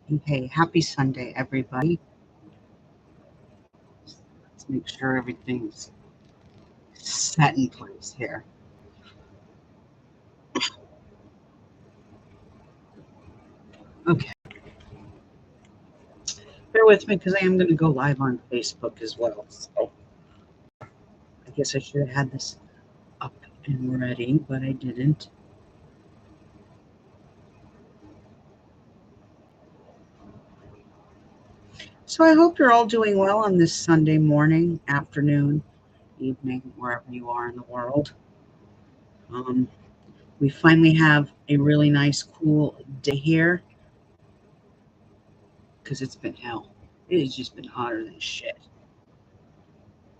Hey, happy Sunday, everybody. Let's make sure everything's set in place here. Okay, bear with me because I am going to go live on Facebook as well. So I guess I should have had this up and ready, but I didn't. So I hope you're all doing well on this Sunday morning, afternoon, evening, wherever you are in the world. Um, we finally have a really nice, cool day here because it's been hell. It has just been hotter than shit.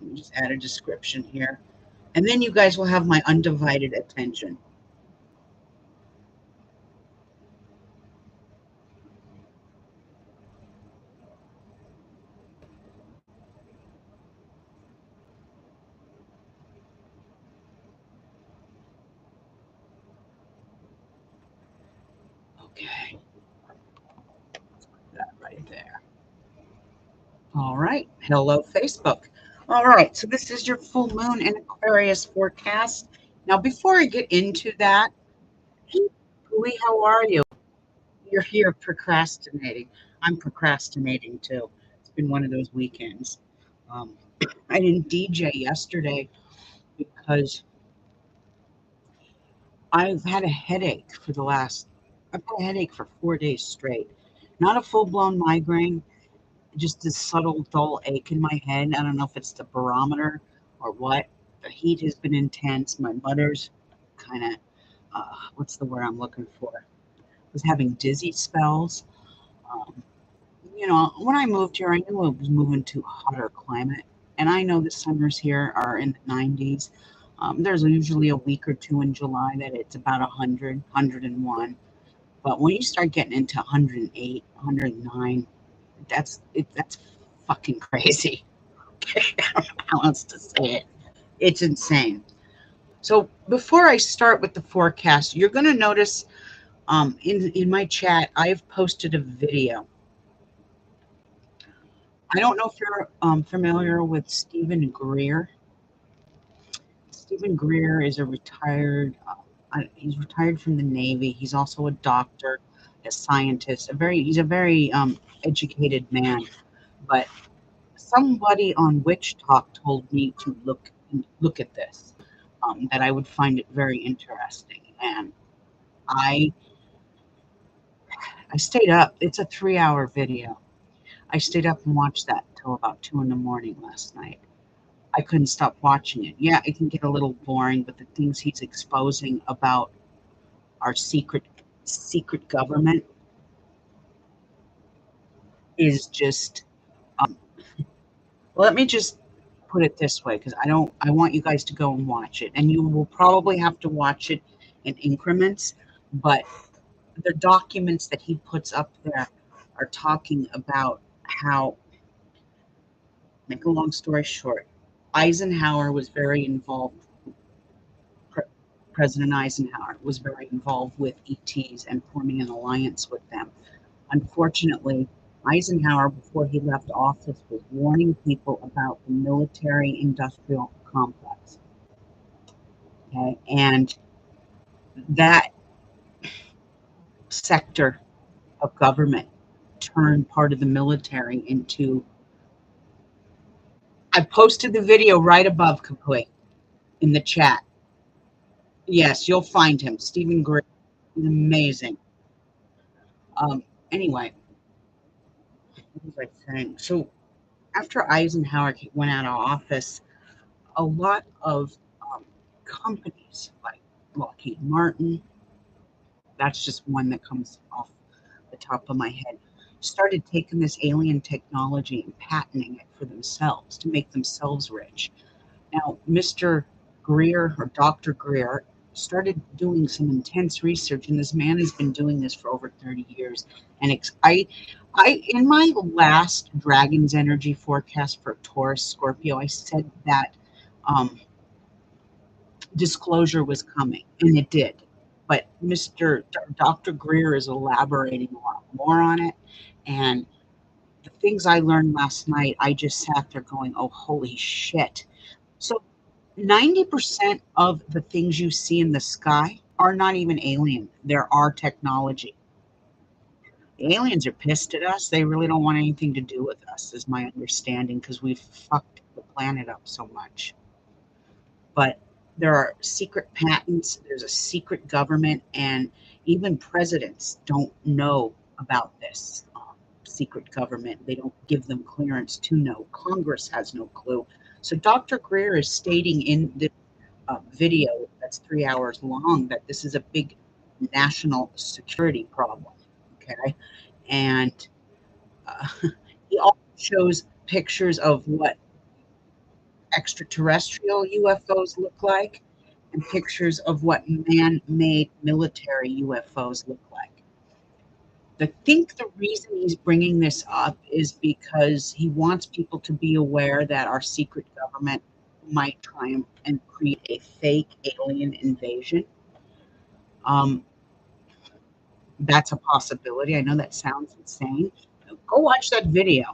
Let me just add a description here. And then you guys will have my undivided attention. Okay, that right there. All right. Hello, Facebook. All right. So this is your full moon and Aquarius forecast. Now, before I get into that, hey, Lee, how are you? You're here procrastinating. I'm procrastinating too. It's been one of those weekends. Um, I didn't DJ yesterday because I've had a headache for the last, I've had a headache for 4 days straight. Not a full blown migraine, just this subtle dull ache in my head. I don't know if it's the barometer or what. The heat has been intense. My mother's kind of, what's the word I'm looking for? Was having dizzy spells. Um, when I moved here, I knew I was moving to a hotter climate. And I know the summers here are in the 90s. There's usually a week or two in July that it's about 100, 101. But when you start getting into 108, 109, that's fucking crazy. Okay, I don't know how else to say it. It's insane. So before I start with the forecast, you're going to notice in my chat I've posted a video. I don't know if you're familiar with Stephen Greer. Stephen Greer is a retired. He's retired from the Navy. He's also a doctor, a scientist. He's a very educated man. But somebody on Witch Talk told me to look at this, that I would find it very interesting, and I I stayed up. It's a 3 hour video. I stayed up and watched that till about 2 in the morning last night. I couldn't stop watching it. Yeah, it can get a little boring, but the things he's exposing about our secret government is just. Well, let me just put it this way, because I want you guys to go and watch it, and you will probably have to watch it in increments, but the documents that he puts up there are talking about how, make a long story short, Eisenhower was very involved. Pre- President Eisenhower was very involved with ETs and forming an alliance with them. Unfortunately, Eisenhower, before he left office, was warning people about the military industrial complex. Okay. And that sector of government turned part of the military into. I posted the video right above Kapui in the chat. Yes, you'll find him. Stephen Gray. Amazing. Um, anyway, what was I saying? So after Eisenhower went out of office, a lot of companies like Lockheed Martin, that's just one that comes off the top of my head, started taking this alien technology and patenting it for themselves to make themselves rich. Now, Mr. Greer or Dr. Greer started doing some intense research, and this man has been doing this for over 30 years. And in my last Dragon's Energy forecast for Taurus Scorpio, I said that um, disclosure was coming, and it did. But Dr. Greer is elaborating a lot more on it, And the things I learned last night, I just sat there going, oh, holy shit. So 90% of the things you see in the sky are not even alien. There are technology. The aliens are pissed at us. They really don't want anything to do with us, is my understanding, because we've fucked the planet up so much. But there are secret patents, there's a secret government, and even presidents don't know about this secret government. They don't give them clearance to know. Congress has no clue. So Dr. Greer is stating in this video that's 3 hours long that this is a big national security problem. Okay. And uh, he also shows pictures of what extraterrestrial UFOs look like and pictures of what man-made military UFOs look like. I think the reason he's bringing this up is because he wants people to be aware that our secret government might try and create a fake alien invasion. Um, that's a possibility. I know that sounds insane. Go watch that video.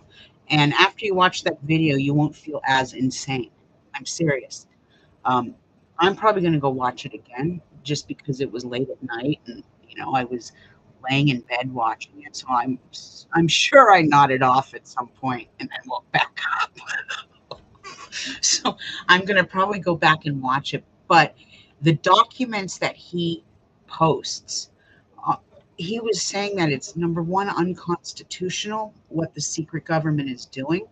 And after you watch that video, you won't feel as insane. I'm serious. Um, I'm probably going to go watch it again just because it was late at night and I was laying in bed watching it. So I'm sure I nodded off at some point and then woke back up. So I'm going to probably go back and watch it. But the documents that he posts, uh, he was saying that it's number one, unconstitutional what the secret government is doing.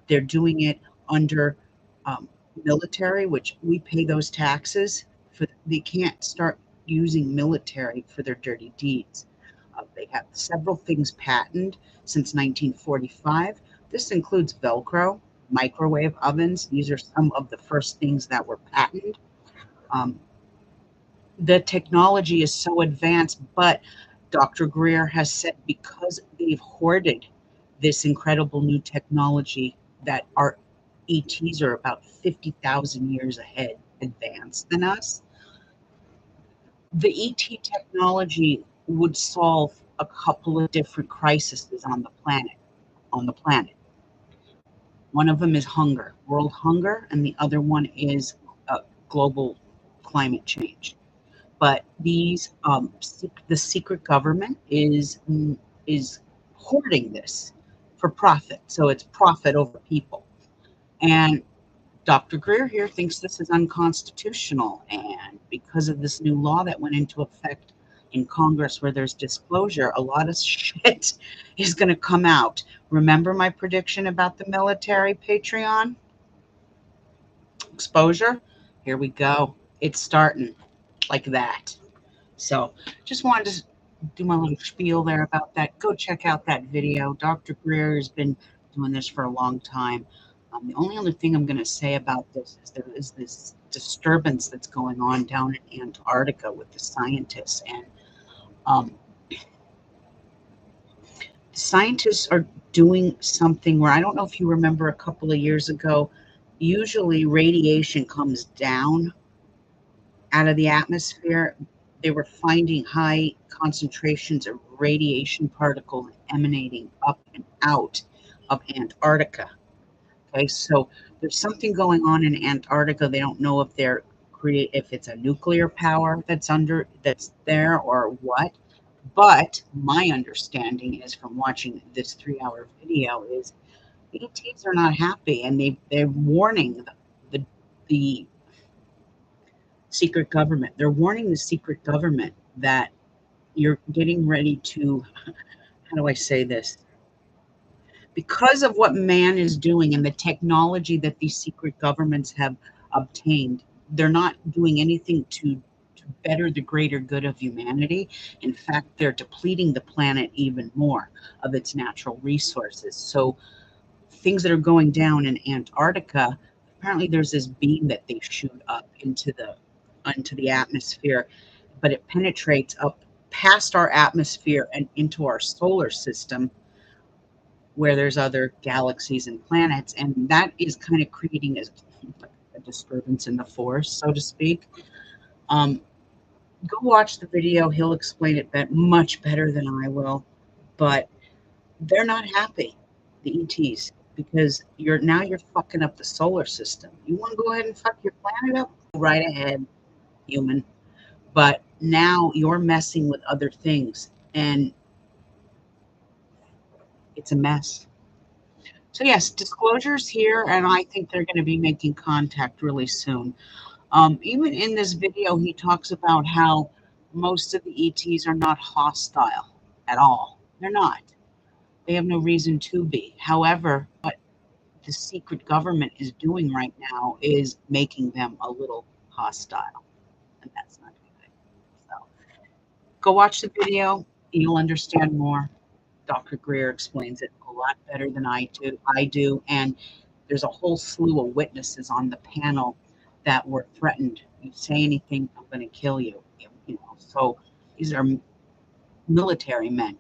They're doing it under um, military, which we pay those taxes for. They can't start using military for their dirty deeds. They have several things patented since 1945. This includes Velcro, microwave ovens. These are some of the first things that were patented. Um, the technology is so advanced, but Dr. Greer has said because they've hoarded this incredible new technology that our ETs are about 50,000 years ahead advanced than us. The ET technology would solve a couple of different crises on the planet. One of them is hunger, world hunger, and the other one is global climate change. But these the secret government is hoarding this for profit. So it's profit over people. And Dr. Greer here thinks this is unconstitutional. And because of this new law that went into effect in Congress where there's disclosure, a lot of shit is going to come out. Remember my prediction about the military Patreon exposure? Here we go. It's starting like that. So just wanted to do my little spiel there about that. Go check out that video. Dr. Greer has been doing this for a long time. The only other thing I'm going to say about this is there is this disturbance that's going on down in Antarctica with the scientists. And um, scientists are doing something where I don't know if you remember a couple of years ago, usually radiation comes down out of the atmosphere. They were finding high concentrations of radiation particles emanating up and out of Antarctica. Okay, so there's something going on in Antarctica. They don't know if if it's a nuclear power that's there or what. But my understanding is from watching this 3 hour video is ETs are not happy, and they're warning the the secret government. They're warning the secret government that you're getting ready to, how do I say this? Because of what man is doing and the technology that these secret governments have obtained, they're not doing anything to better the greater good of humanity. In fact, they're depleting the planet even more of its natural resources. So things that are going down in Antarctica, apparently there's this beam that they shoot up into the atmosphere, but it penetrates up past our atmosphere and into our solar system where there's other galaxies and planets, and that is kind of creating a disturbance in the force, so to speak. Go watch the video. He'll explain it much better than I will. But They're not happy, the ETs, because you're fucking up the solar system. You want to go ahead and fuck your planet up? Go right ahead, human. But now you're messing with other things, and it's a mess. So yes, disclosures here, and I think they're going to be making contact really soon. Even in this video, he talks about how most of the ETs are not hostile at all. They're not. They have no reason to be. However, what the secret government is doing right now is making them a little hostile, and that's not good. So go watch the video. You'll understand more. Dr. Greer explains it a lot better than I do. And there's a whole slew of witnesses on the panel that were threatened. You say anything, I'm going to kill you. You know, so these are military men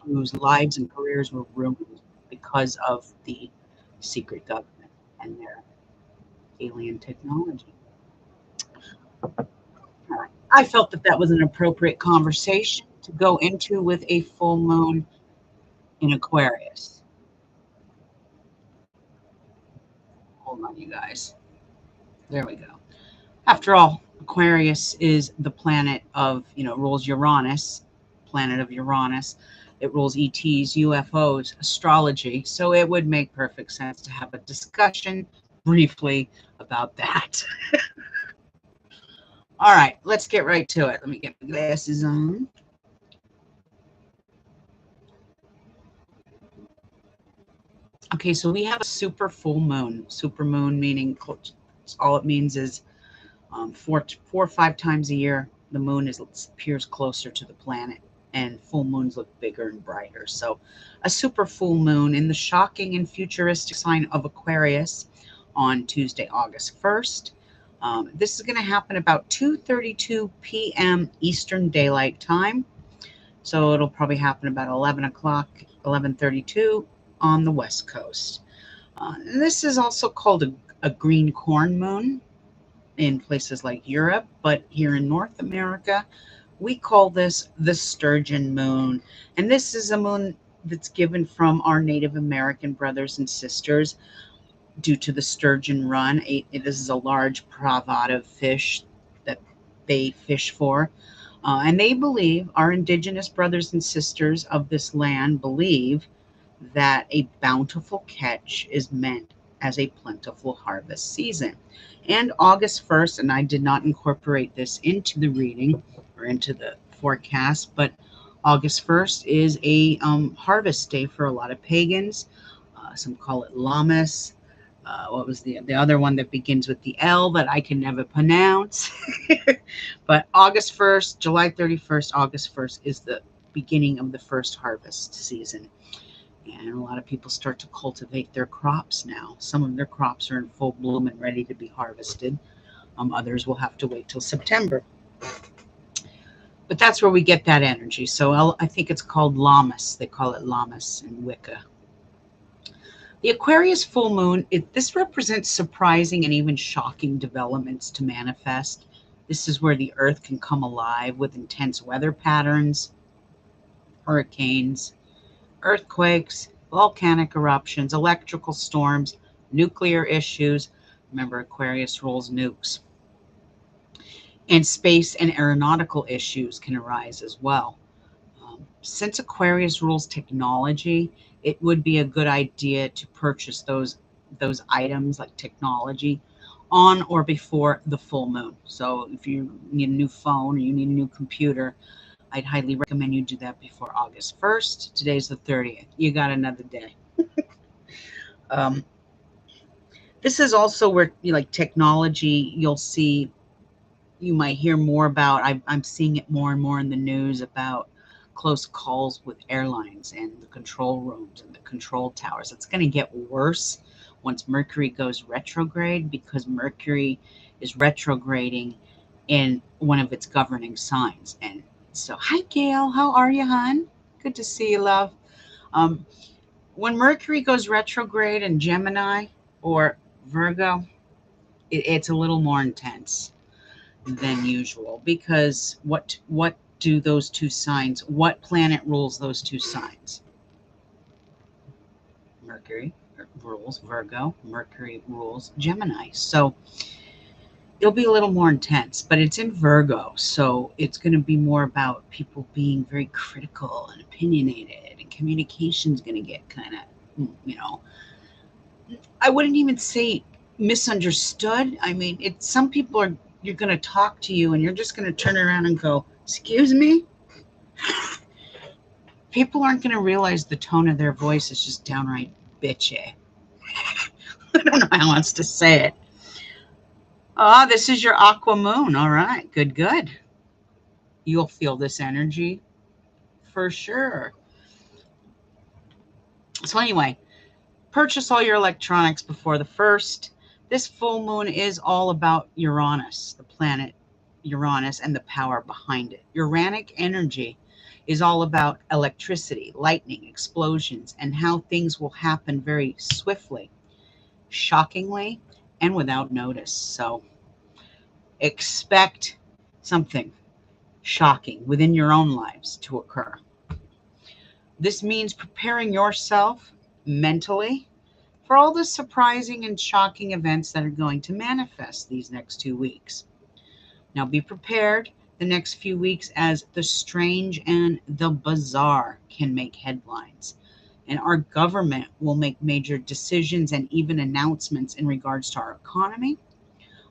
whose lives and careers were ruined because of the secret government and their alien technology. I felt that that was an appropriate conversation to go into with a full moon in Aquarius. Hold on, you guys. There we go. After all, Aquarius is the planet of, rules Uranus, planet of Uranus. It rules ETs, UFOs, astrology. So it would make perfect sense to have a discussion briefly about that. All right, let's get right to it. Let me get my glasses on. Okay, so we have a super full moon. Super moon meaning all it means is 4 or 5 times a year, the moon appears closer to the planet, and full moons look bigger and brighter. So a super full moon in the shocking and futuristic sign of Aquarius on Tuesday, August 1st. This is going to happen about 2:32 p.m. Eastern Daylight Time. So it'll probably happen about 11 o'clock, 11:32 on the West Coast. This is also called a green corn moon in places like Europe, but here in North America, we call this the sturgeon moon. And this is a moon that's given from our Native American brothers and sisters due to the sturgeon run. This is a large provocative fish that they fish for. And they believe, our indigenous brothers and sisters of this land believe that a bountiful catch is meant as a plentiful harvest season. And August 1st, and I did not incorporate this into the reading or into the forecast, but August 1st is a harvest day for a lot of pagans. Some call it Lammas. What was the other one that begins with the L that I can never pronounce? But August 1st, July 31st, August 1st is the beginning of the first harvest season. And a lot of people start to cultivate their crops now. Some of their crops are in full bloom and ready to be harvested. Others will have to wait till September. But that's where we get that energy. So I think it's called Lammas. They call it Lammas in Wicca. The Aquarius full moon, this represents surprising and even shocking developments to manifest. This is where the earth can come alive with intense weather patterns, hurricanes, earthquakes, volcanic eruptions, electrical storms, nuclear issues. Remember, Aquarius rules nukes. And space and aeronautical issues can arise as well. Since Aquarius rules technology, it would be a good idea to purchase those items like technology on or before the full moon. So if you need a new phone or you need a new computer, I'd highly recommend you do that before August 1st. Today's the 30th. You got another day. This is also where, like technology, you might hear more about. I'm seeing it more and more in the news about close calls with airlines and the control rooms and the control towers. It's going to get worse once Mercury goes retrograde, because Mercury is retrograding in one of its governing signs. And so, hi, Gail. How are you, hon? Good to see you, love. When Mercury goes retrograde in Gemini or Virgo, it's a little more intense than usual, because what do those two signs, what planet rules those two signs? Mercury rules Virgo, Mercury rules Gemini. So it'll be a little more intense, but it's in Virgo. So it's going to be more about people being very critical and opinionated, and communication's going to get kind of, I wouldn't even say misunderstood. I mean, it's some people are, you're going to talk to you and you're just going to turn around and go, "Excuse me?" People aren't going to realize the tone of their voice is just downright bitchy. I don't know how else to say it. Ah, this is your aqua moon. All right, good, good. You'll feel this energy for sure. So anyway, purchase all your electronics before the 1st. This full moon is all about Uranus, the planet Uranus, and the power behind it. Uranic energy is all about electricity, lightning, explosions, and how things will happen very swiftly, shockingly, and without notice. So expect something shocking within your own lives to occur. This means preparing yourself mentally for all the surprising and shocking events that are going to manifest these next 2 weeks. Now be prepared the next few weeks, as the strange and the bizarre can make headlines. And our government will make major decisions and even announcements in regards to our economy.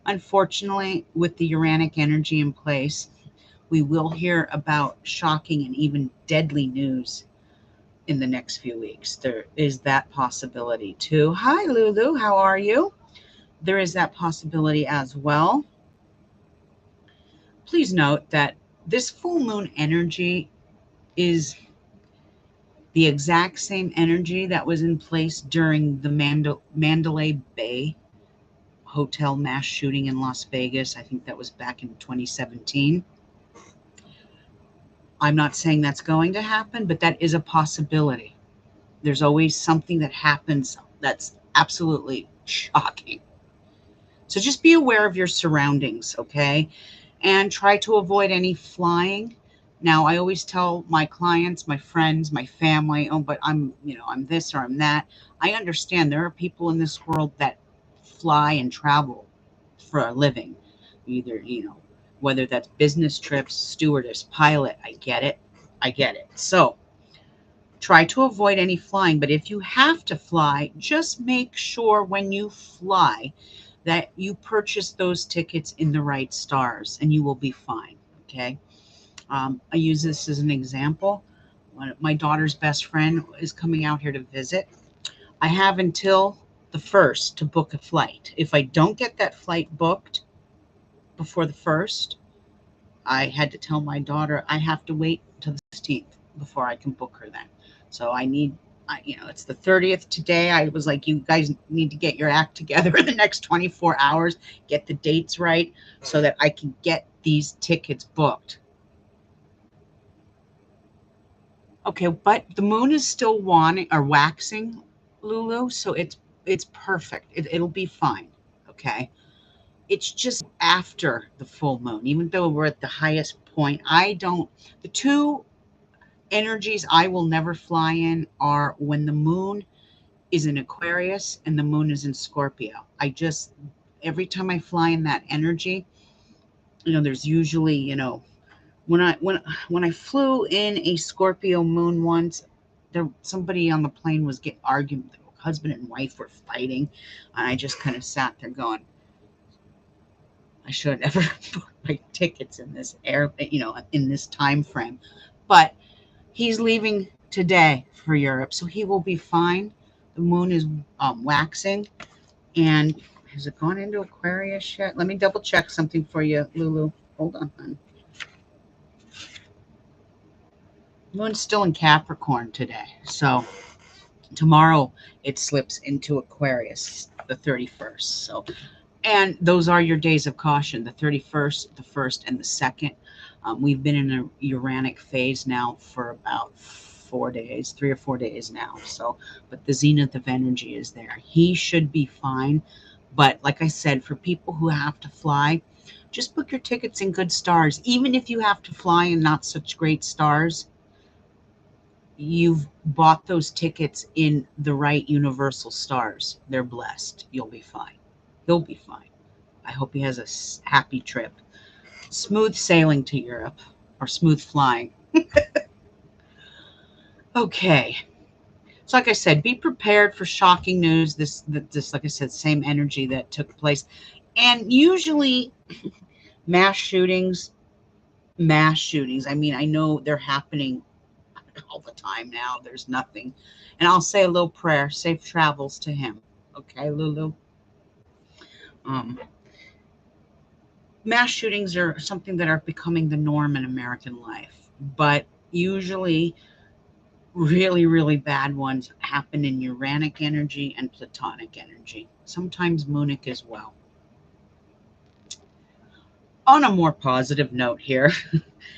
Unfortunately, with the Uranic energy in place, we will hear about shocking and even deadly news in the next few weeks. There is that possibility too. Hi, Lulu. How are you? There is that possibility as well. Please note that this full moon energy is the exact same energy that was in place during the Mandalay Bay hotel mass shooting in Las Vegas. I think that was back in 2017. I'm not saying that's going to happen, but that is a possibility. There's always something that happens that's absolutely shocking. So just be aware of your surroundings, okay? And try to avoid any flying. Now, I always tell my clients, my friends, my family, "Oh, but I'm this or I'm that." I understand there are people in this world that fly and travel for a living. Either, whether that's business trips, stewardess, pilot, I get it. I get it. So try to avoid any flying, but if you have to fly, just make sure when you fly that you purchase those tickets in the right stars, and you will be fine. Okay. I use this as an example. My daughter's best friend is coming out here to visit. I have until the 1st to book a flight. If I don't get that flight booked before the 1st, I had to tell my daughter I have to wait till the 16th before I can book her then. So it's the 30th today. I was like, you guys need to get your act together in the next 24 hours, get the dates right so that I can get these tickets booked. Okay, but the moon is still waxing, Lulu, so it's perfect. It'll be fine. Okay. It's just after the full moon, even though we're at the highest point. The two energies I will never fly in are when the moon is in Aquarius and the moon is in Scorpio. Every time I fly in that energy, there's usually, when I flew in a Scorpio moon once, somebody on the plane was getting arguing. The husband and wife were fighting, and I just kind of sat there going, I should have never bought my tickets in this in this time frame. But he's leaving today for Europe, so he will be fine. The moon is waxing, and has it gone into Aquarius yet? Let me double check something for you, Lulu. Hold on, hon. Moon's still in Capricorn today, so tomorrow it slips into Aquarius, the 31st. So, and those are your days of caution: the 31st, the 1st, and the 2nd. We've been in a Uranic phase now for about 4 days, 3 or 4 days now. So, but the zenith of energy is there. He should be fine. But like I said, for people who have to fly, just book your tickets in good stars. Even if you have to fly in not such great stars, you've bought those tickets in the right universal stars. They're blessed. You'll be fine. He'll be fine. I hope he has a happy trip. Smooth sailing to Europe, or smooth flying. Okay. So like I said, be prepared for shocking news. This, like I said, same energy that took place. And usually mass shootings, I mean, I know they're happening all the time now. There's nothing. And I'll say a little prayer, safe travels to him. Okay, Lulu? Um, Mass shootings are something that are becoming the norm in American life. But usually really, really bad ones happen in Uranic energy and Platonic energy, sometimes Moonic as well. On a more positive note here,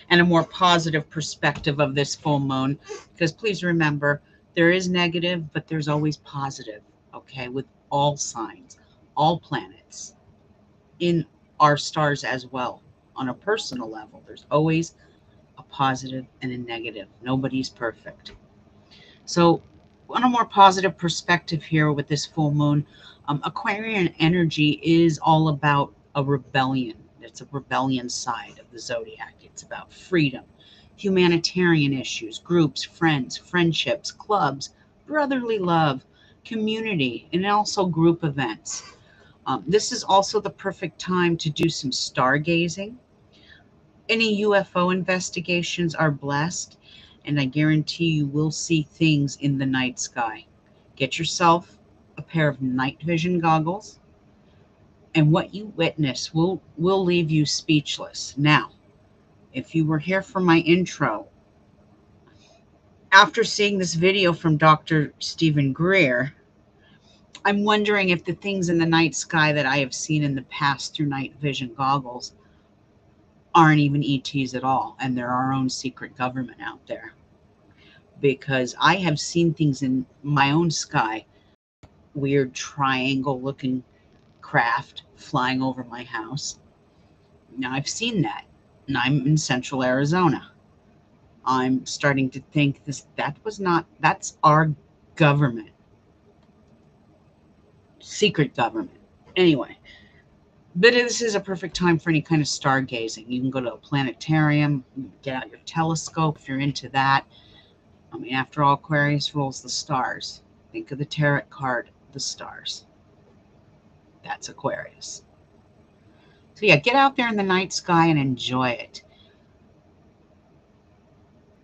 and a more positive perspective of this full moon, because please remember, there is negative, but there's always positive, okay, with all signs, all planets, in our stars as well. On a personal level, there's always a positive and a negative. Nobody's perfect. So, on a more positive perspective here with this full moon, Aquarian energy is all about a rebellion. It's a rebellion side of the zodiac. It's about freedom, humanitarian issues, groups, friends, friendships, clubs, brotherly love, community, and also group events. This is also the perfect time to do some stargazing. Any UFO investigations are blessed, and I guarantee you will see things in the night sky. Get yourself a pair of night vision goggles, and what you witness will leave you speechless. Now, if you were here for my intro, after seeing this video from Dr. Stephen Greer, I'm wondering if the things in the night sky that I have seen in the past through night vision goggles aren't even ETs at all, and they're our own secret government out there. Because I have seen things in my own sky, weird triangle looking craft flying over my house. Now I've seen that, and I'm in central Arizona. I'm starting to think that's our government, secret government. Anyway, but this is a perfect time for any kind of stargazing. You can go to a planetarium, get out your telescope if you're into that. I mean, after all, Aquarius rules the stars. Think of the tarot card, the stars. That's Aquarius. So yeah, get out there in the night sky and enjoy it.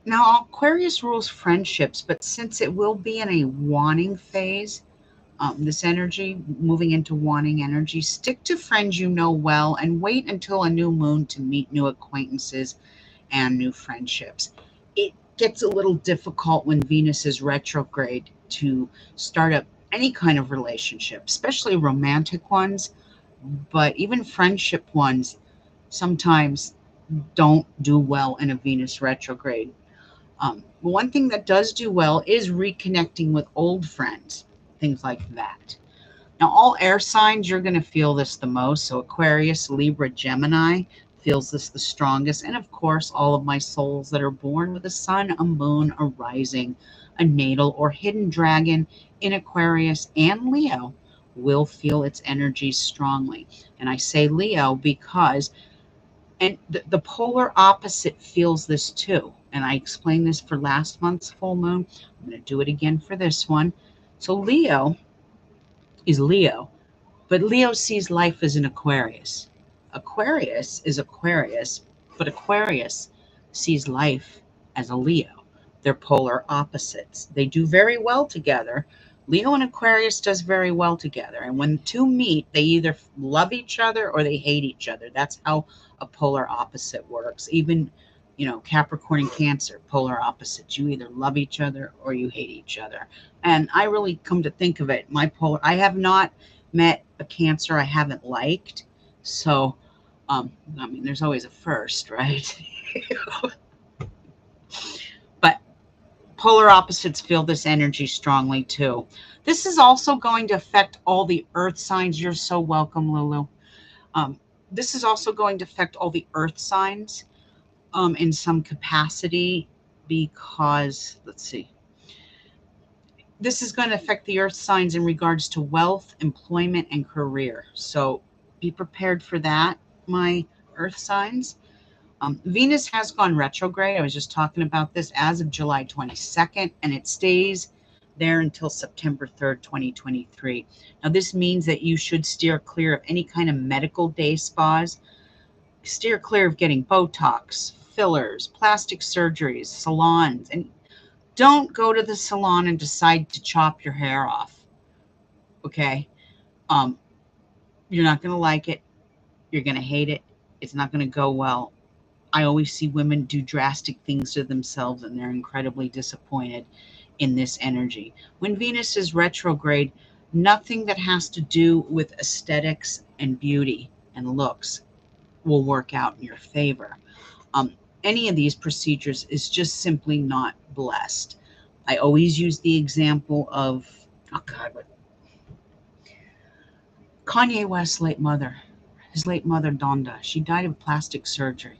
Now, Aquarius rules friendships, but since it will be in a wanting phase, this energy, moving into wanting energy, stick to friends you know well and wait until a new moon to meet new acquaintances and new friendships. It gets a little difficult when Venus is retrograde to start up any kind of relationship, especially romantic ones, but even friendship ones sometimes don't do well in a Venus retrograde. One thing that does do well is reconnecting with old friends, things like that. Now, all air signs, you're going to feel this the most. So Aquarius, Libra, Gemini feels this the strongest. And of course, all of my souls that are born with a sun, a moon, a rising, a natal, or hidden dragon in Aquarius and Leo will feel its energy strongly. And I say Leo because the polar opposite feels this too. And I explained this for last month's full moon. I'm going to do it again for this one. So Leo is Leo, but Leo sees life as an Aquarius. Aquarius is Aquarius, but Aquarius sees life as a Leo. They're polar opposites. They do very well together. Leo and Aquarius does very well together. And when the two meet, they either love each other or they hate each other. That's how a polar opposite works. Even, Capricorn and Cancer, polar opposites. You either love each other or you hate each other. And I really come to think of it, I have not met a Cancer I haven't liked. So, there's always a first, right? But polar opposites feel this energy strongly too. This is also going to affect all the earth signs. You're so welcome, Lulu. This is also going to affect all the earth signs in some capacity because, let's see, this is going to affect the earth signs in regards to wealth, employment, and career. So be prepared for that, my earth signs. Venus has gone retrograde. I was just talking about this as of July 22nd, and it stays there until September 3rd, 2023. Now, this means that you should steer clear of any kind of medical day spas. Steer clear of getting Botox, fillers, plastic surgeries, salons, and don't go to the salon and decide to chop your hair off. Okay? Um, you're not going to like it. You're going to hate it. It's not going to go well. I always see women do drastic things to themselves and they're incredibly disappointed in this energy. When Venus is retrograde, nothing that has to do with aesthetics and beauty and looks will work out in your favor. Any of these procedures is just simply not blessed. I always use the example of, oh God, what Kanye West's late mother, his late mother, Donda. She died of plastic surgery.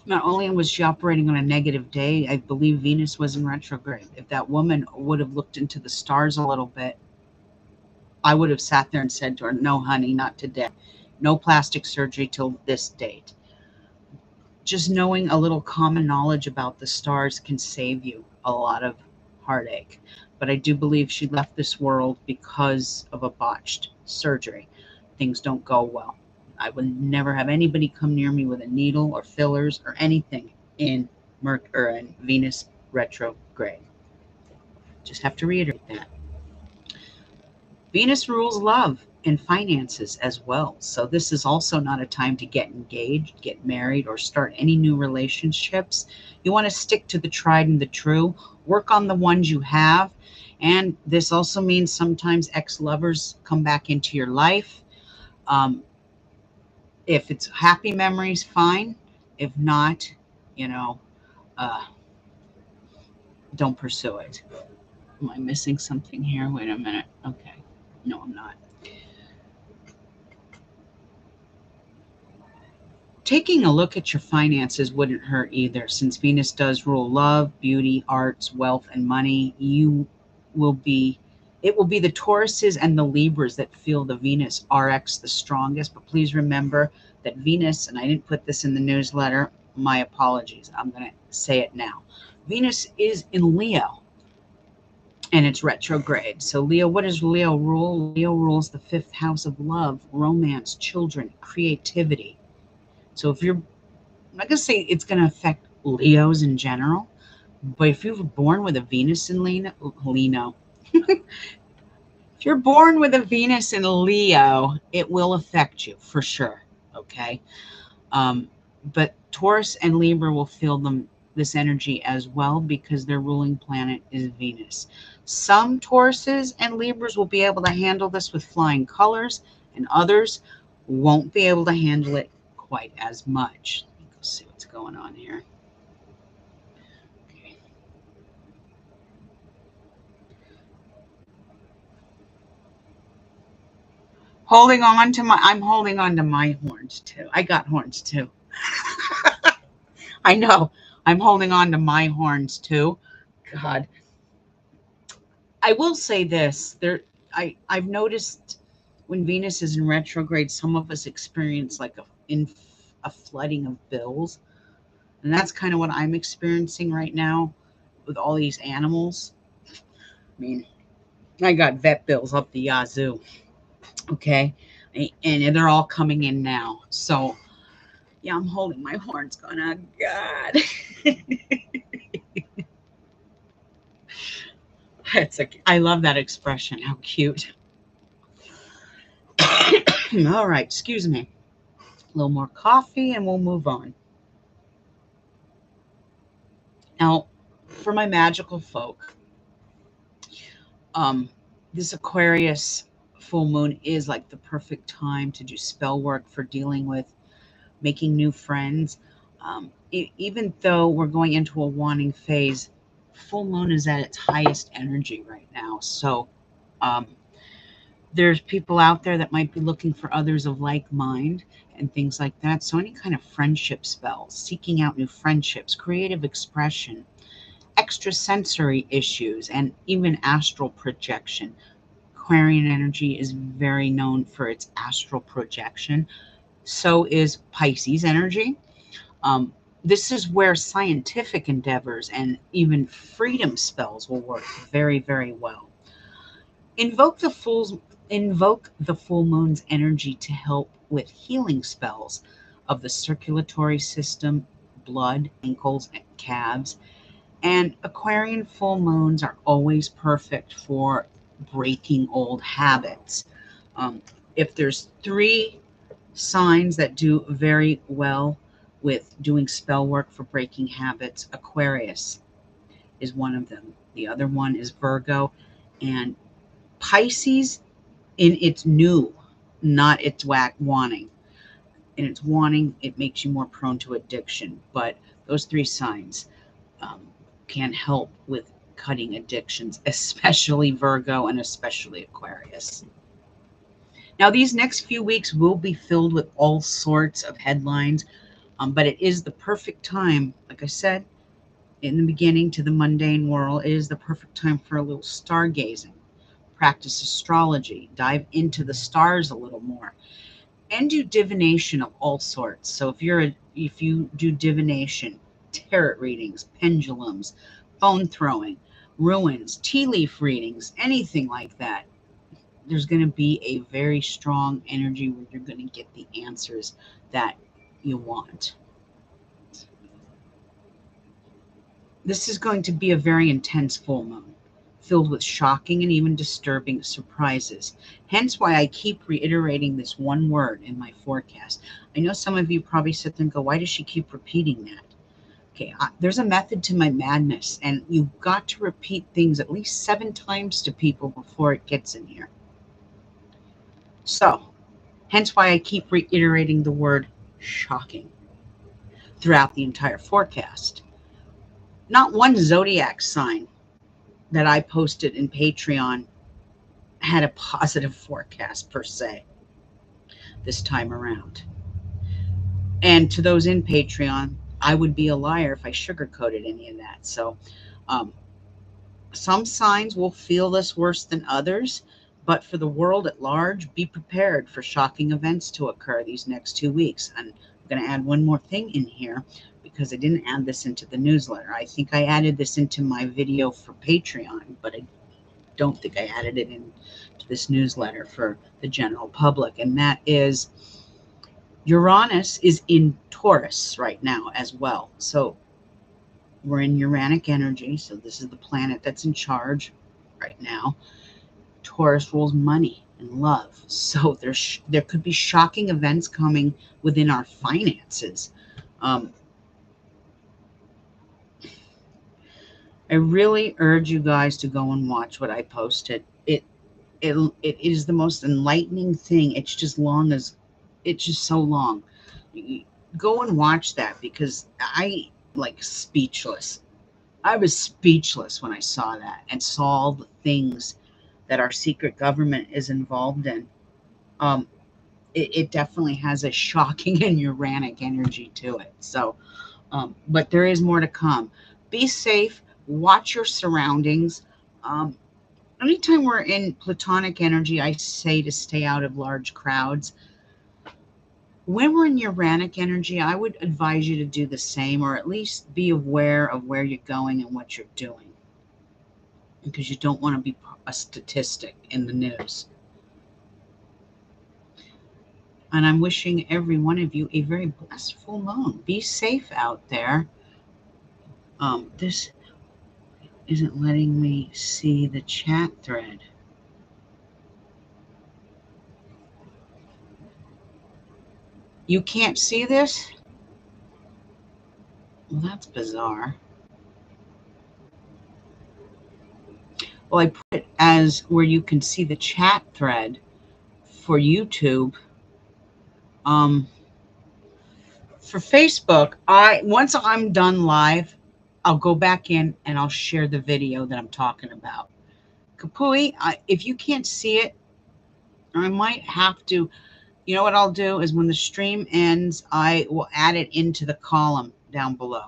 Not only was she operating on a negative day, I believe Venus was in retrograde. If that woman would have looked into the stars a little bit, I would have sat there and said to her, no, honey, not today. No plastic surgery till this date. Just knowing a little common knowledge about the stars can save you a lot of heartache. But I do believe she left this world because of a botched surgery. Things don't go well. I would never have anybody come near me with a needle or fillers or anything in in Venus retrograde. Just have to reiterate that. Venus rules love and finances as well. So this is also not a time to get engaged, get married, or start any new relationships. You want to stick to the tried and the true. Work on the ones you have. And this also means sometimes ex-lovers come back into your life. If it's happy memories, fine. If not, you know, uh, don't pursue it. Am I missing something here? Wait a minute. Okay. No, I'm not. Taking a look at your finances wouldn't hurt either. Since Venus does rule love, beauty, arts, wealth, and money, will be it will be the Tauruses and the Libras that feel the Venus RX the strongest. But please remember that Venus, and I didn't put this in the newsletter, my apologies. I'm going to say it now. Venus is in Leo and it's retrograde. So Leo, what does Leo rule? Leo rules the fifth house of love, romance, children, creativity. So if you're, I'm not going to say it's going to affect Leos in general, but if you were born with a Venus in Leo, if you're born with a Venus in Leo, it will affect you for sure. Okay. But Taurus and Libra will feel this energy as well because their ruling planet is Venus. Some Tauruses and Libras will be able to handle this with flying colors, and others won't be able to handle it quite as much. Let's see what's going on here. Okay. I'm holding on to my horns too. I got horns too. I know. I'm holding on to my horns too. God. I will say this. I've noticed when Venus is in retrograde, some of us experience like a flooding of bills. And that's kind of what I'm experiencing right now with all these animals. I mean, I got vet bills up the yazoo. Okay. And they're all coming in now. So, yeah, I'm holding my horns going, oh, God. I love that expression. How cute. All right. Excuse me. A little more coffee and we'll move on. Now, for my magical folk, this Aquarius full moon is like the perfect time to do spell work for dealing with making new friends. Even though we're going into a wanting phase, full moon is at its highest energy right now. So there's people out there that might be looking for others of like mind. and things like that. So any kind of friendship spells, seeking out new friendships, creative expression, extrasensory issues, and even astral projection. Aquarian energy is very known for its astral projection. So is Pisces energy. Um, this is where scientific endeavors and even freedom spells will work very, very well. Invoke the fool's Invoke the full moon's energy to help with healing spells of the circulatory system, blood, ankles, and calves. And Aquarian full moons are always perfect for breaking old habits. Um, if there's three signs that do very well with doing spell work for breaking habits, Aquarius is one of them. The other one is Virgo, and Pisces in its new, not its wanting. In its wanting, it makes you more prone to addiction. But those three signs um, can help with cutting addictions, especially Virgo and especially Aquarius. Now, these next few weeks will be filled with all sorts of headlines, but it is the perfect time, like I said, in the beginning to the mundane world, it is the perfect time for a little stargazing. Practice astrology, dive into the stars a little more, and do divination of all sorts. So if you do divination, tarot readings, pendulums, bone throwing, ruins, tea leaf readings, anything like that, there's going to be a very strong energy where you're going to get the answers that you want. This is going to be a very intense full moon, filled with shocking and even disturbing surprises. Hence why I keep reiterating this one word in my forecast. I know some of you probably sit there and go, why does she keep repeating that? Okay, there's a method to my madness, and you've got to repeat things at least 7 times to people before it gets in here. So, hence why I keep reiterating the word shocking throughout the entire forecast. Not one zodiac sign that I posted in Patreon had a positive forecast per se this time around. And to those in Patreon, I would be a liar if I sugarcoated any of that. So, um, some signs will feel this worse than others, but for the world at large, be prepared for shocking events to occur these next 2 weeks. And I'm going to add one more thing in here because I didn't add this into the newsletter. I think I added this into my video for Patreon, but I don't think I added it into this newsletter for the general public. And that is Uranus is in Taurus right now as well. So we're in Uranic energy. So this is the planet that's in charge right now. Taurus rules money and love. So there could be shocking events coming within our finances. I really urge you guys to go and watch what I posted. It is the most enlightening thing. It's just so long. Go and watch that because I like speechless. I was speechless when I saw that and saw all the things that our secret government is involved in. Um, it definitely has a shocking and Uranic energy to it. So, but there is more to come. Be safe. Watch your surroundings. Anytime we're in Platonic energy, I say to stay out of large crowds. When we're in Uranic energy, I would advise you to do the same, or at least be aware of where you're going and what you're doing, because you don't want to be a statistic in the news. And I'm wishing every one of you a very blessed full moon. Be safe out there. This isn't letting me see the chat thread. You can't see this? Well, that's bizarre. Well, I put it as where you can see the chat thread for YouTube. For Facebook, once I'm done live, I'll go back in and I'll share the video that I'm talking about. Kapui, if you can't see it, I might have to You know what I'll do is when the stream ends, I will add it into the column down below,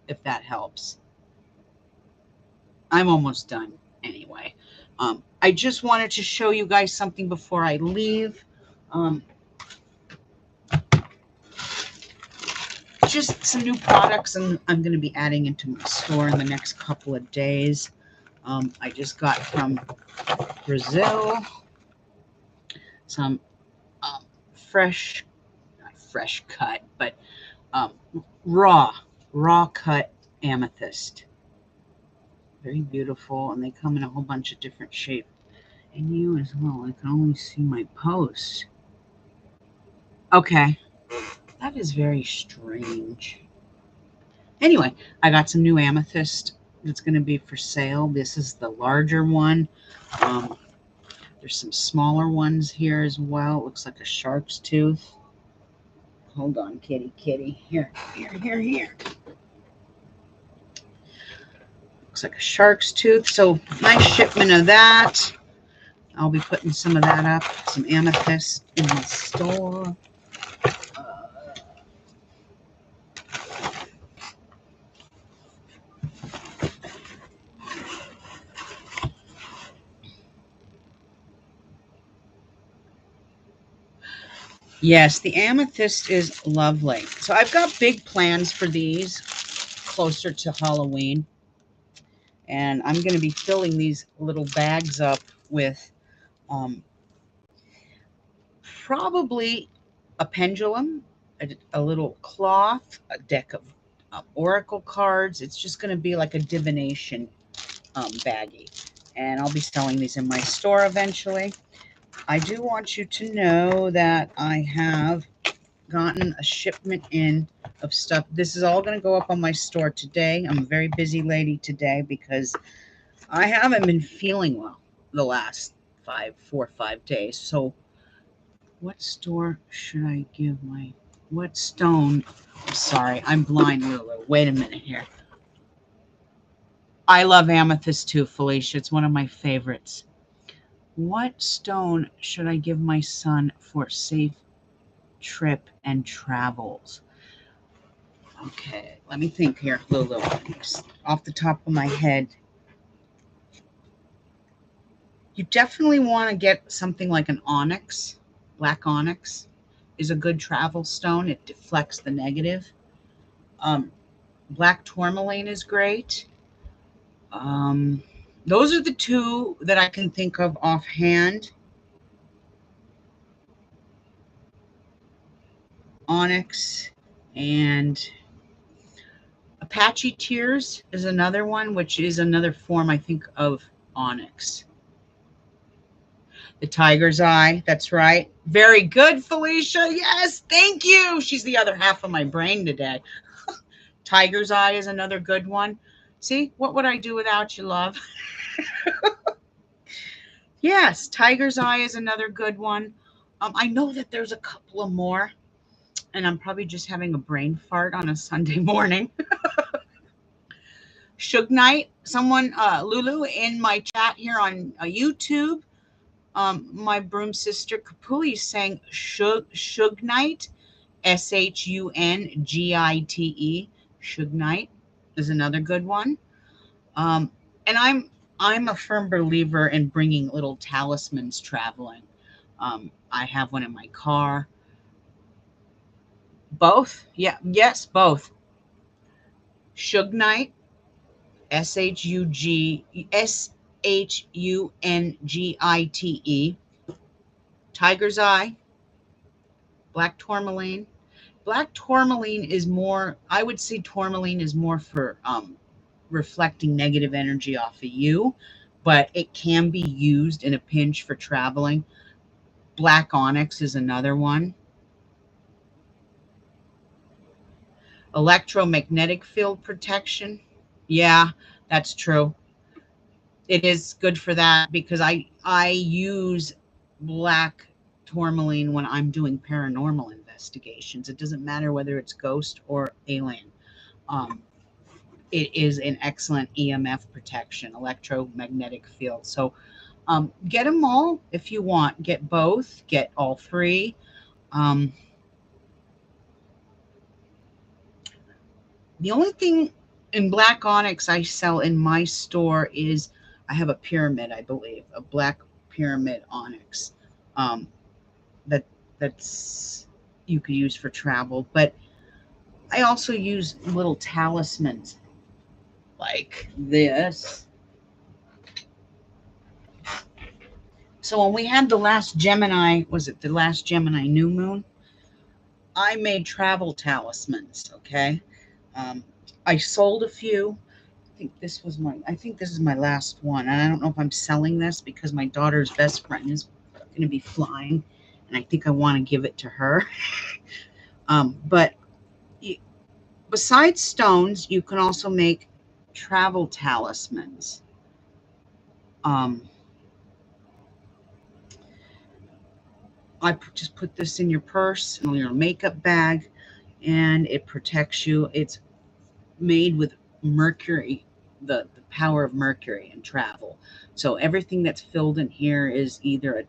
if that helps. I'm almost done anyway. I just wanted to show you guys something before I leave. Um, just some new products, and I'm going to be adding into my store in the next couple of days. I just got from Brazil some fresh, not fresh cut, but um, raw cut amethyst. Very beautiful, and they come in a whole bunch of different shapes. And you as well. I can only see my post. Okay, that is very strange. Anyway, I got some new amethyst that's going to be for sale. This is the larger one. There's some smaller ones here as well. It looks like a shark's tooth. Hold on, kitty. Here. Looks like a shark's tooth. So nice shipment of that. I'll be putting some of that up. Some amethyst in the store. Yes, the amethyst is lovely. So I've got big plans for these closer to Halloween. And I'm going to be filling these little bags up with probably a pendulum, a little cloth, a deck of oracle cards. It's just going to be like a divination baggie. And I'll be selling these in my store eventually. I do want you to know that I have gotten a shipment in of stuff. This is all going to go up on my store today. I'm a very busy lady today because I haven't been feeling well the last 4 or 5 days. So what store should I give what stone? Sorry, I'm blind, Lulu. Wait a minute here. I love amethyst too, Felicia. It's one of my favorites. What stone should I give my son for safe trip and travels? Okay, let me think here, Lulu. Off the top of my head, you definitely want to get something like an onyx. Black onyx is a good travel stone. It deflects the negative. Black tourmaline is great. Those are the two that I can think of offhand. Onyx and Apache tears is another one, which is another form, I think, of onyx. The tiger's eye, that's right. Very good, Felicia. Yes, thank you. She's the other half of my brain today. Tiger's eye is another good one. See, what would I do without you, love? Yes, tiger's eye is another good one. I know that there's a couple of more, and I'm probably just having a brain fart on a Sunday morning. Suge Knight, someone, Lulu, in my chat here on YouTube, my broom sister Kapui is saying Suge Knight, Shungite. Suge Knight is another good one. And I'm a firm believer in bringing little talismans traveling. I have one in my car. Both? Yeah, yes, both. Suge Knight, Shungite. Tiger's Eye, Black Tourmaline. Black tourmaline is more, I would say tourmaline is more for reflecting negative energy off of you, but it can be used in a pinch for traveling. Black onyx is another one. Electromagnetic field protection. Yeah, that's true. It is good for that because I use black tourmaline when I'm doing paranormal investigations. It doesn't matter whether it's ghost or alien. It is an excellent EMF protection, electromagnetic field. So get them all if you want. Get both, get all three. Um, the only thing in black onyx I sell in my store is I have a pyramid, I believe, a black pyramid onyx. Um, that that's you could use for travel, but I also use little talismans like this. So when we had the last Gemini, was it the last Gemini new moon? I made travel talismans. Okay, um, I sold a few. I think this is my last one, and I don't know if I'm selling this because my daughter's best friend is going to be flying, and I think I want to give it to her. But besides stones, you can also make travel talismans. Um, I just put this in your purse and your makeup bag, and it protects you. It's made with mercury, the power of mercury and travel. So everything that's filled in here is either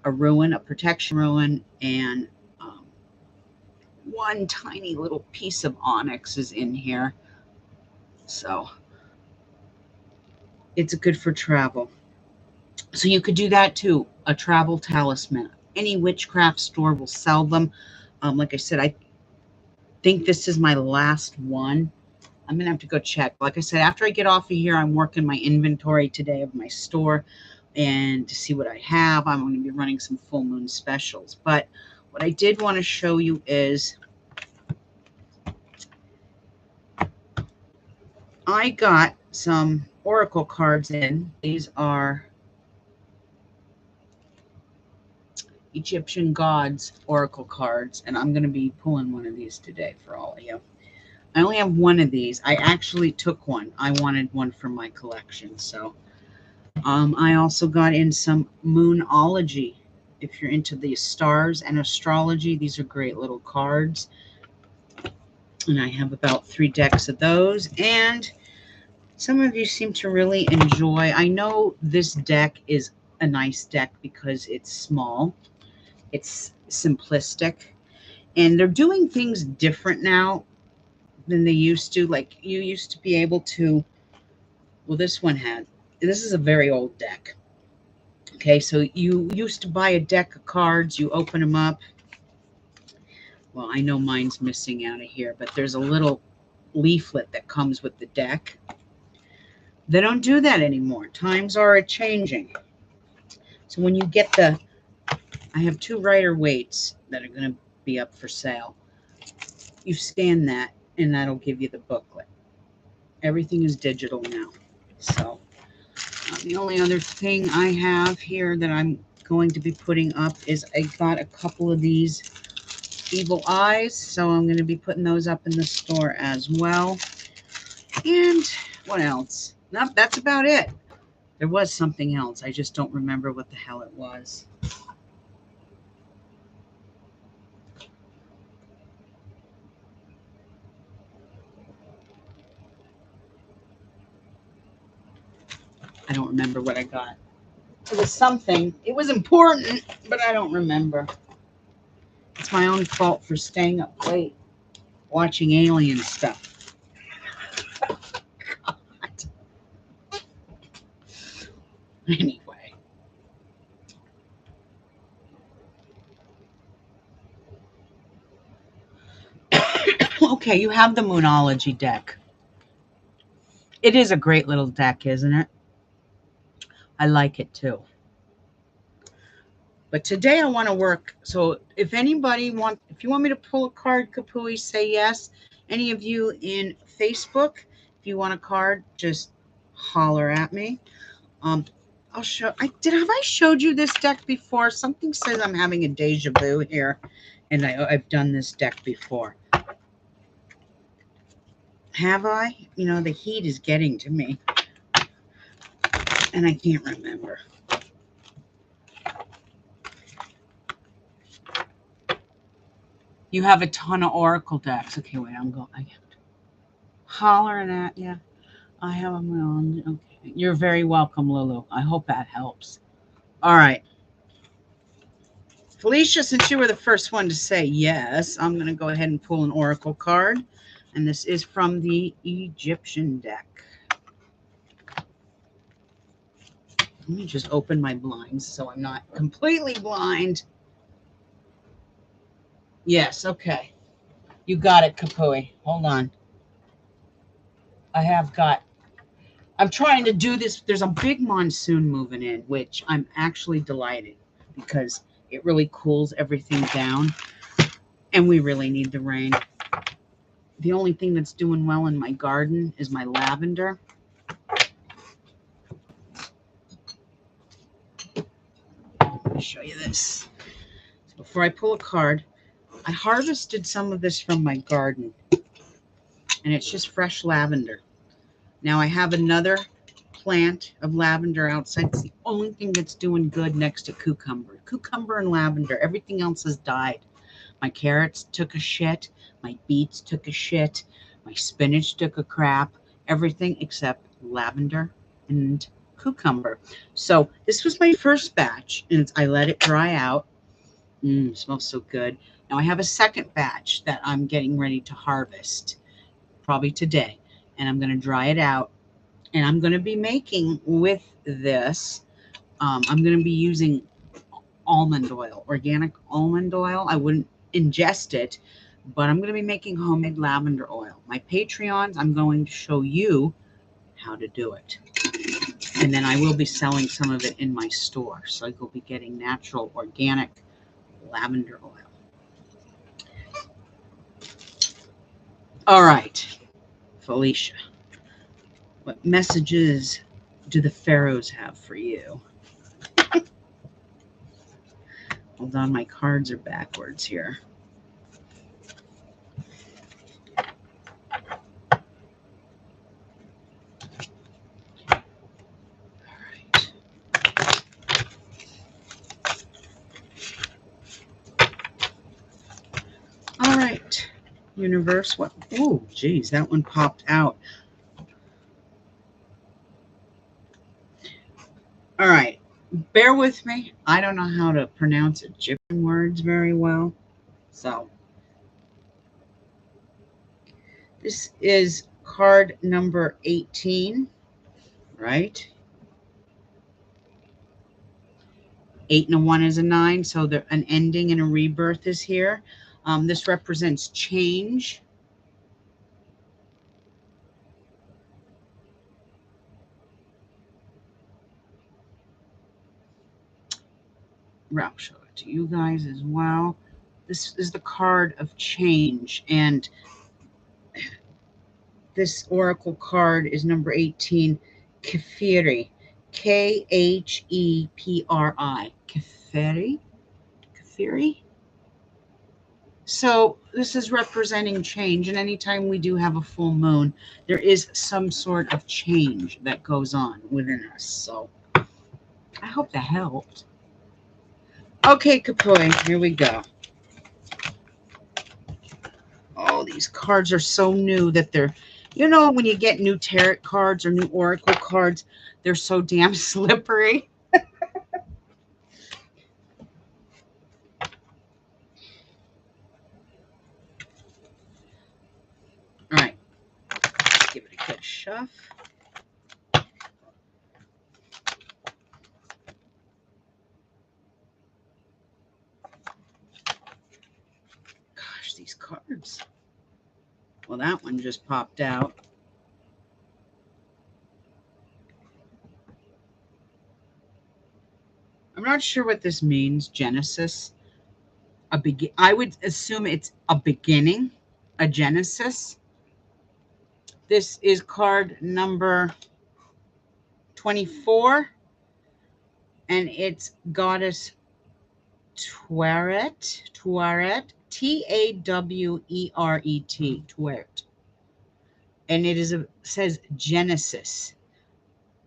a ruin, a protection ruin, and um, one tiny little piece of onyx is in here. So it's good for travel. So you could do that too, a travel talisman. Any witchcraft store will sell them. Like I said, I think this is my last one. I'm gonna have to go check. Like I said, after I get off of here, I'm working my inventory today of my store and to see what I have. I'm going to be running some full moon specials. But what I did want to show you is I got some oracle cards in. These are Egyptian gods oracle cards, and I'm going to be pulling one of these today for all of you. I only have one of these. I actually took one. I wanted one for my collection. So I also got in some moonology. If you're into the stars and astrology, these are great little cards. And I have about 3 decks of those. And some of you seem to really enjoy. I know this deck is a nice deck because it's small. It's simplistic. And they're doing things different now than they used to. Like you used to be able to, well, this is a very old deck. Okay, so you used to buy a deck of cards, you open them up. Well, I know mine's missing out of here, but there's a little leaflet that comes with the deck. They don't do that anymore. Times are a changing. So when you get I have 2 Rider-Waite's that are going to be up for sale. You scan that, and that'll give you the booklet. Everything is digital now. So the only other thing I have here that I'm going to be putting up is I got a couple of these evil eyes, so I'm going to be putting those up in the store as well. And what else? Nope, that's about it. There was something else. I just don't remember what the hell it was. I don't remember what I got. It was something. It was important, but I don't remember. It's my own fault for staying up late watching alien stuff. God. Anyway. Okay, you have the Moonology deck. It is a great little deck, isn't it? I like it too. But today I want to work. So if you want me to pull a card, Kapui, say yes. Any of you in Facebook, if you want a card, just holler at me. I'll show. Have I showed you this deck before? Something says I'm having a deja vu here, and I've done this deck before. Have I? You know, the heat is getting to me, and I can't remember. You have a ton of Oracle decks. Okay, wait, I'm hollering at you. I have them on. Okay. You're very welcome, Lulu. I hope that helps. All right. Felicia, since you were the first one to say yes, I'm going to go ahead and pull an oracle card. And this is from the Egyptian deck. Let me just open my blinds so I'm not completely blind. Yes, okay. You got it, Kapui. Hold on. I'm trying to do this. There's a big monsoon moving in, which I'm actually delighted because it really cools everything down. And we really need the rain. The only thing that's doing well in my garden is my lavender. Let me show you this. So before I pull a card, I harvested some of this from my garden. And it's just fresh lavender. Now I have another plant of lavender outside. It's the only thing that's doing good next to cucumber. Cucumber and lavender. Everything else has died. My carrots took a shit. My beets took a shit. My spinach took a crap. Everything except lavender and cucumber. So this was my first batch, and I let it dry out. It smells so good. Now I have a second batch that I'm getting ready to harvest, probably today, and I'm going to dry it out. And I'm going to be making with this, I'm going to be using almond oil, organic almond oil. I wouldn't ingest it, but I'm going to be making homemade lavender oil. My Patreons, I'm going to show you how to do it. And then I will be selling some of it in my store. So you'll be getting natural, organic lavender oil. All right, Felicia, what messages do the pharaohs have for you? Hold on, my cards are backwards here. All right, universe. What? Oh, geez, that one popped out. All right, bear with me. I don't know how to pronounce Egyptian words very well. So this is card number 18, right? 8 and a 1 is a 9, so an ending and a rebirth is here. This represents change. I'll show it to you guys as well. This is the card of change, and this oracle card is number 18, Kefiri. Khepri. Kefiri? Kefiri? So this is representing change, and anytime we do have a full moon, there is some sort of change that goes on within us. So I hope that helped. Okay, Kapui, here we go. Oh, these cards are so new that they're, you know, when you get new tarot cards or new oracle cards, they're so damn slippery. All right, give it a good shove. Gosh, these cards. Well, that one just popped out. I'm not sure what this means, Genesis. I would assume it's a beginning, a Genesis. This is card number 24, and it's Goddess Tuaret, Taweret, Taweret. And it says Genesis.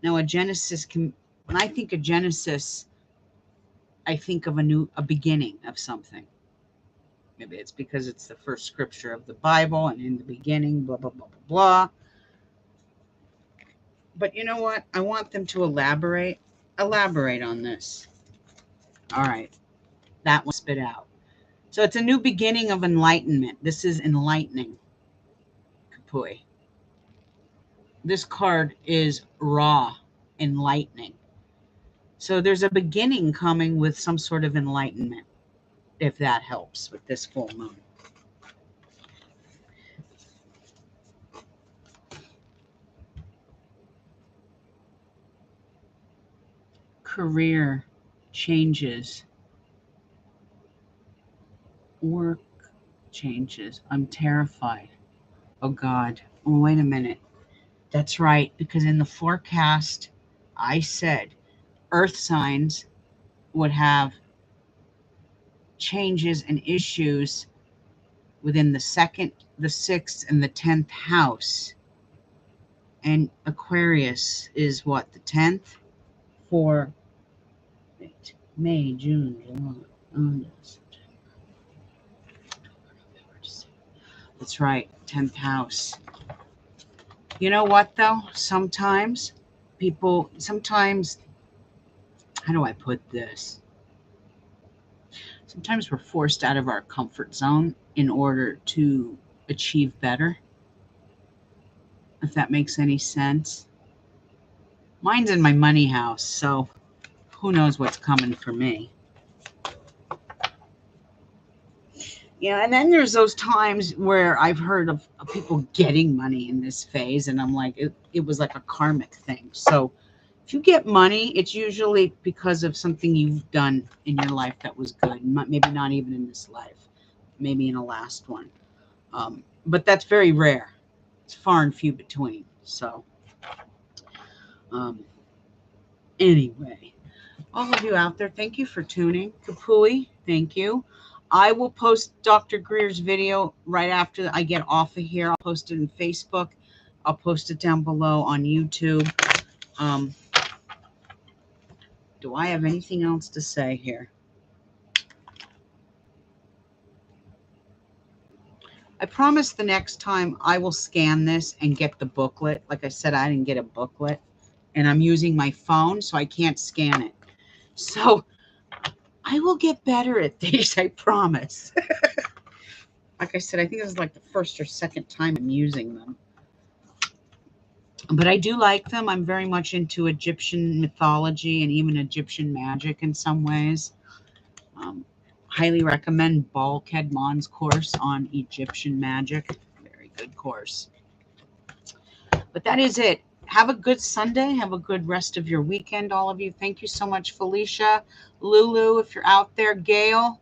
Now a Genesis when I think of Genesis, I think of a beginning of something. Maybe it's because it's the first scripture of the Bible, and in the beginning, blah, blah, blah, blah, blah. But you know what? I want them to elaborate on this. All right. That one spit out. So it's a new beginning of enlightenment. This is enlightening, Kapui. This card is raw, enlightening. So there's a beginning coming with some sort of enlightenment, if that helps with this full moon. Career changes. Work changes. I'm terrified. Oh, God. Oh, wait a minute. That's right, because in the forecast, I said earth signs would have changes and issues within the second, the sixth, and the 10th house. And Aquarius is what, the 10th? For May, June, July, August. That's right, 10th house. You know what, though? Sometimes, how do I put this? Sometimes we're forced out of our comfort zone in order to achieve better, if that makes any sense. Mine's in my money house, so who knows what's coming for me. Yeah, and then there's those times where I've heard of people getting money in this phase, and I'm like, it was like a karmic thing. So if you get money, it's usually because of something you've done in your life that was good. Maybe not even in this life, maybe in a last one. But that's very rare. It's far and few between. So anyway, all of you out there, thank you for tuning. Kapui, thank you. I will post Dr. Greer's video right after I get off of here. I'll post it in Facebook. I'll post it down below on YouTube. Do I have anything else to say here? I promise the next time I will scan this and get the booklet. Like I said, I didn't get a booklet, and I'm using my phone, so I can't scan it. So I will get better at these, I promise. Like I said, I think this is like the first or second time I'm using them. But I do like them. I'm very much into Egyptian mythology and even Egyptian magic in some ways. Highly recommend Bal Kedmon's course on Egyptian magic. Very good course. But that is it. Have a good Sunday. Have a good rest of your weekend, all of you. Thank you so much, Felicia, Lulu, if you're out there, Gail.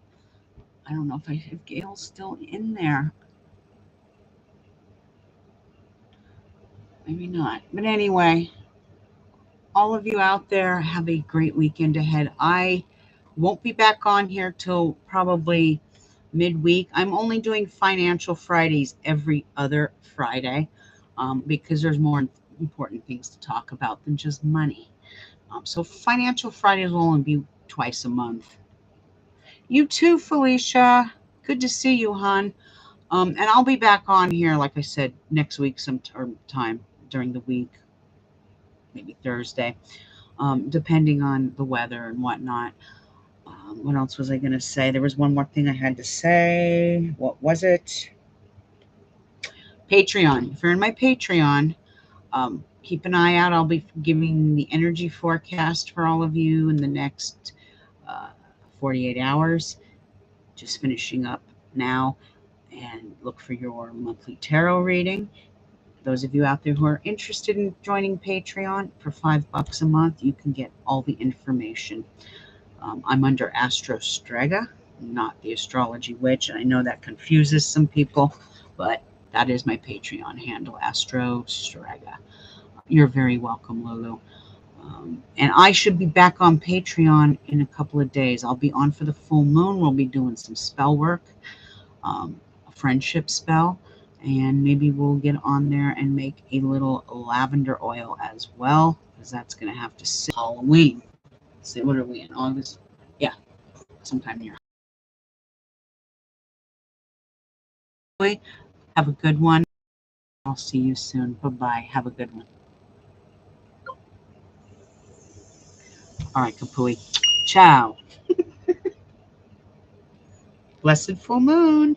I don't know if Gail's still in there. Maybe not. But anyway, all of you out there, have a great weekend ahead. I won't be back on here till probably midweek. I'm only doing Financial Fridays every other Friday because there's more important things to talk about than just money. So Financial Fridays will only be twice a month. You too, Felicia. Good to see you, hon. And I'll be back on here, like I said, next week sometime during the week, maybe Thursday, depending on the weather and whatnot. What else was I going to say? There was one more thing I had to say. What was it? Patreon. If you're in my Patreon, keep an eye out. I'll be giving the energy forecast for all of you in the next 48 hours. Just finishing up now. And look for your monthly tarot reading. Those of you out there who are interested in joining Patreon, for $5 a month, you can get all the information. I'm under Astro Strega, not the Astrology Witch. I know that confuses some people, but that is my Patreon handle, Astro Strega. You're very welcome, Lulu. And I should be back on Patreon in a couple of days. I'll be on for the full moon. We'll be doing some spell work, a friendship spell, and maybe we'll get on there and make a little lavender oil as well, because that's going to have to sit Halloween. So what are we in, August? Yeah, sometime near. Have a good one. I'll see you soon. Bye-bye. Have a good one. All right, Kapui. Ciao. Blessed full moon.